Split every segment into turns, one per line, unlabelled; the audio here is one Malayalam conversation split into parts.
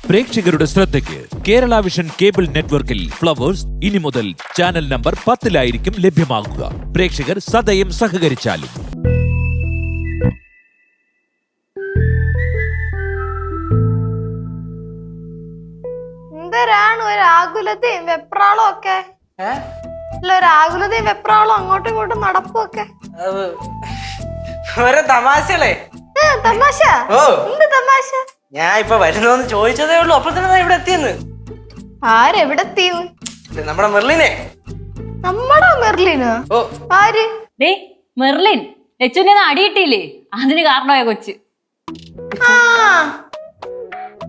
പ്രേക്ഷകരുടെ ശ്രദ്ധയ്ക്ക് കേരള വിഷൻ കേബിൾ നെറ്റ്വർക്കിൽ ഫ്ലവേഴ്സ് ഇനി മുതൽ ചാനൽ നമ്പർ 10-ലായിരിക്കും ലഭ്യമാകുക. പ്രേക്ഷകർ സദയം സഹകരിച്ചാലും.
എന്തരാണ് ഒരു ആകുലതയും വെപ്രാളും ഒക്കെ? ഒരു ആകുലതയും വെപ്രാളും അങ്ങോട്ടും ഇങ്ങോട്ടും നടപ്പൊക്കെ
ഓരോ തമാശകളെ.
തമാശ? എന്ത് തമാശ?
ഞാൻ ഇപ്പൊ വരുന്നോന്ന് ചോദിച്ചതേ ഉള്ളൂ, അപ്പോൾ തന്നെ ഇവിടെ എത്തിയെന്ന്.
ആരെവിടെ എത്തിയെന്ന്?
നമ്മുടെ മെർലിനെ.
നമ്മടെ മെർലിനോ? ആര്?
മെർലിൻ ലച്ചുവിനെ അടിയിട്ടില്ലേ, അതിന് കാരണമായ കൊച്ച്.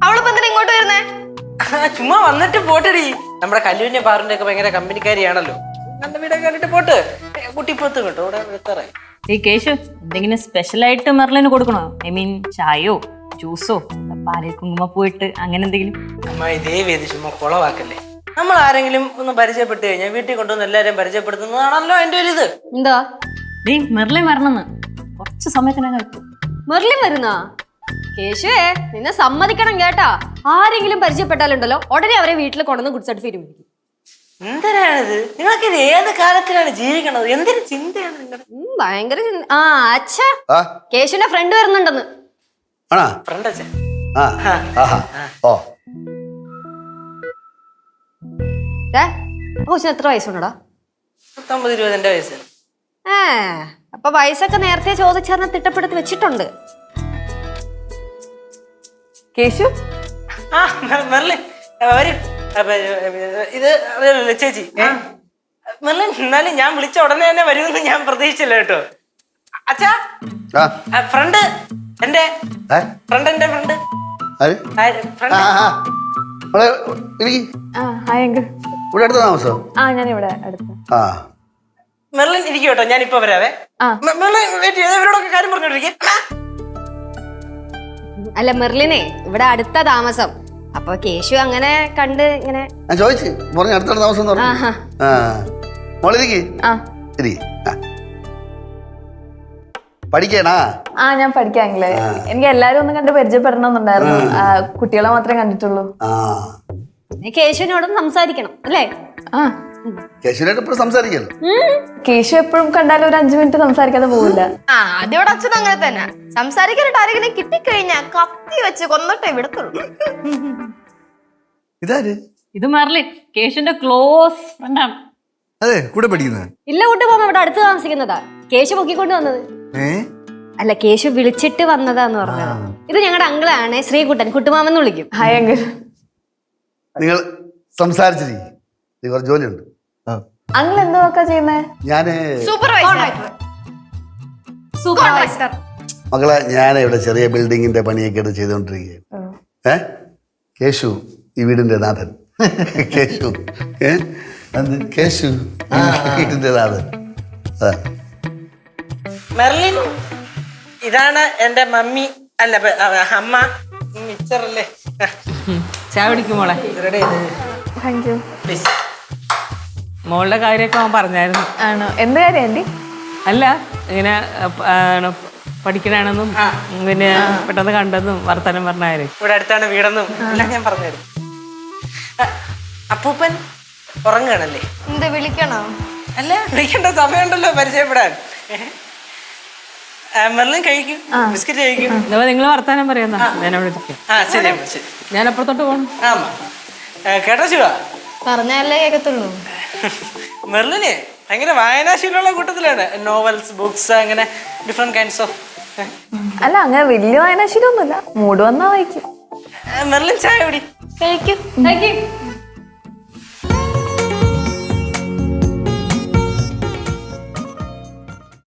അവളിപ്പോ എന്തിനാ ഇങ്ങോട്ട് വരുന്നേ?
ചുമ്മാ വന്നിട്ട് പോട്ടടി. നമ്മുടെ കല്ലുവിന്റെ പാറിന്റെ ഒക്കെ ഭയങ്കര കമ്പനിക്കാരിയാണല്ലോ. നല്ല വീടൊക്കെ കണ്ടിട്ട് പോട്ട്. കുട്ടിപ്പത്ത് കേട്ടോ ഇവിടെ എത്താറായി.
കേശു, എന്തെങ്കിലും സ്പെഷ്യൽ ആയിട്ട് മെർലിന് കൊടുക്കണോ? ഐ മീൻ ചായയോ ജ്യൂസോ പാലിൽ കുങ്കുമപ്പൂയിട്ട് അങ്ങനെ എന്തെങ്കിലും?
അമ്മ ഇതേ വേദി ചുമ്മാ കുളവാക്കല്ലേ. നമ്മൾ ആരെങ്കിലും ഒന്ന് പരിചയപ്പെട്ട് കഴിഞ്ഞാൽ വീട്ടിൽ കൊണ്ടുവന്ന് എല്ലാരെയും പരിചയപ്പെടുത്തുന്നതാണല്ലോ എന്റെ ഒരു ഇത്.
എന്താ മെർലിൻ വരണമെന്ന് കുറച്ച് സമയത്തിനകം എത്തും.
മെർലിൻ വരുന്നാ? കേശുവേ, നിന്നെ സമ്മതിക്കണം കേട്ടാ. ആരെങ്കിലും പരിചയപ്പെട്ടാലുണ്ടല്ലോ ഉടനെ അവരെ വീട്ടിൽ കൊണ്ടുവന്ന് ഗുഡ് സർട്ടിഫിക്കറ്റ് മേടിക്കും.
എന്തരാണിത്? നിങ്ങൾക്ക് ഇത് ഏത് കാലത്തിലാണ് ജീവിക്കണത്? എന്തൊരു ചിന്തയാണ് നിങ്ങളുടെ?
ഭയങ്കര അച്ഛാ, കേശുവിന്റെ ഫ്രണ്ട് വരുന്നുണ്ടെന്ന്.
ഫ്രണ്ട് അച്ഛൻ?
കൊച്ചിന് എത്ര വയസ്സുണ്ടടാ?
19-20 വയസ്സ്.
അപ്പൊ വയസ്സൊക്കെ നേരത്തെ ചോദിച്ചറിഞ്ഞ തിട്ടപ്പെടുത്തി വെച്ചിട്ടുണ്ട്.
കേശു
മെർലിൻ ഇത് ചേച്ചി. മെർലിൻ, എന്നാലും ഞാൻ വിളിച്ച ഉടനെ തന്നെ വരുമെന്ന് ഞാൻ പ്രതീക്ഷിച്ചില്ല കേട്ടോ. അച്ഛാ, ഫ്രണ്ട് എന്റെ ഫ്രണ്ട് മെർലിൻ ഇരിക്കും കേട്ടോ, ഞാൻ ഇപ്പൊ വരാവേ. മെർലിൻ വെയിറ്റ് ചെയ്ത് ഇവരോടൊക്കെ കാര്യം പറഞ്ഞോണ്ടിരിക്കും.
അല്ല മെർലിനെ, ഇവിടെ അടുത്ത താമസം. അപ്പൊ കേശു അങ്ങനെ കണ്ട് ഇങ്ങനെ
ചോദിച്ചു പറഞ്ഞു അടുത്ത താമസം പഠിക്കണാ?
ഞാൻ പഠിക്കാമെങ്കിലേ. എനിക്ക് എല്ലാരും ഒന്ന് കണ്ട് പരിചയപ്പെടണമെന്നുണ്ടായിരുന്നു. കുട്ടികളെ മാത്രമേ കണ്ടിട്ടുള്ളൂ.
കേശുവിനോടും സംസാരിക്കണം അല്ലേ?
കേശുവിനായിട്ട് ഇപ്പോഴും സംസാരിക്കല്ലോ.
കേശു എപ്പോഴും കണ്ടാലും ഒരു 5 മിനിറ്റ് സംസാരിക്കാതെ പോവില്ല.
അതോടെ അച്ഛൻ അങ്ങനെ തന്നെ. സംസാരിക്കാനായിട്ട് ആരെങ്കിലും കിട്ടിക്കഴിഞ്ഞാ കത്തി വെച്ച് കൊന്നിട്ടേ വിടത്തുള്ളൂ.
ഇതാര്?
ഇത് മെർലിൻ, കേശുവിന്റെ ക്ലോസ് ഫ്രണ്ടാണ്.
അതെ, കൂടെ പഠിക്കുന്നത്?
ഇല്ല കൂട്ടി പോകുമ്പോ ഇവിടെ അടുത്ത് താമസിക്കുന്നതാ. കേശു പൊക്കിക്കൊണ്ട് വന്നത്. അല്ല, കേശു വിളിച്ചിട്ട് വന്നതാന്ന് പറഞ്ഞത്. ഇത് ഞങ്ങളുടെ അങ്കിളാണ്, ശ്രീകുട്ടൻ, കുട്ടുമാമെന്ന് വിളിക്കും.
Hi uncle.
നിങ്ങൾ സംസാരിച്ചിരിക്കും, കുറച്ച് ജോലിയുണ്ട്.
അങ്കിൾ എന്തൊക്കെ ചെയ്യുന്നേ?
ഞാന്
സൂപ്പർവൈസർ.
മക്കളെ, ഞാൻ ഇവിടെ ചെറിയ ബിൽഡിങ്ങിന്റെ പണിയൊക്കെ എടുത്ത് ചെയ്തോണ്ടിരിക്കുകയാണ്. കേശു ഈ വീടിന്റെ നാഥൻ. കേശു കേശു വീടിന്റെ നാഥൻ.
മെർലിൻ, ഇതാണ് എന്റെ മമ്മി, അല്ല അമ്മ. മിച്ചറല്ലേ?
ചായ പിടിക്കും മോളെ.
Thank you.
മോളുടെ കാര്യമൊക്കെ അവൻ പറഞ്ഞായിരുന്നു.
ആണോ? എന്ത് കാര്യം ആന്റി?
അല്ല, ഇങ്ങനെ പഠിക്കണമെന്നും പിന്നെ പെട്ടെന്ന് കണ്ടെന്നും വർത്തമാനം പറഞ്ഞാല്.
ഇവിടെ അടുത്താണ് വീടെന്നും എല്ലാം ഞാൻ പറഞ്ഞായിരുന്നു. അപ്പൂപ്പൻ ഉറങ്ങുകയാണല്ലേ?
എന്ത് വിളിക്കണോ?
അല്ല, വിളിക്കേണ്ട സമയമുണ്ടല്ലോ പരിചയപ്പെടാൻ. മെർലിൻ കഴിക്കും, ബിസ്ക്കറ്റ് കഴിക്കും.
നിങ്ങൾ വർത്തമാനം പറയുന്ന ഞാനവിടെ ഇരിക്കും.
ശരി ശരി,
ഞാൻ അപ്പുറത്തോട്ട് പോകണം.
കേട്ടോ ശിവ?
പറഞ്ഞാലേ കേൾക്കത്തുള്ളൂ.
മെർലിന് ഭയങ്കര വായനാശീലമുള്ള കൂട്ടത്തിലാണ്. നോവൽസ്, ബുക്സ്, അങ്ങനെ ഡിഫറെന്റ് കൈൻഡ്സ് ഓഫ്.
അല്ല, അങ്ങനെ വലിയ വായനാശീലമൊന്നുമില്ല. മൂഡ് വന്നാ വായിക്കും.
മെർലിൻ ചായ കുടി.
കഴിക്കും.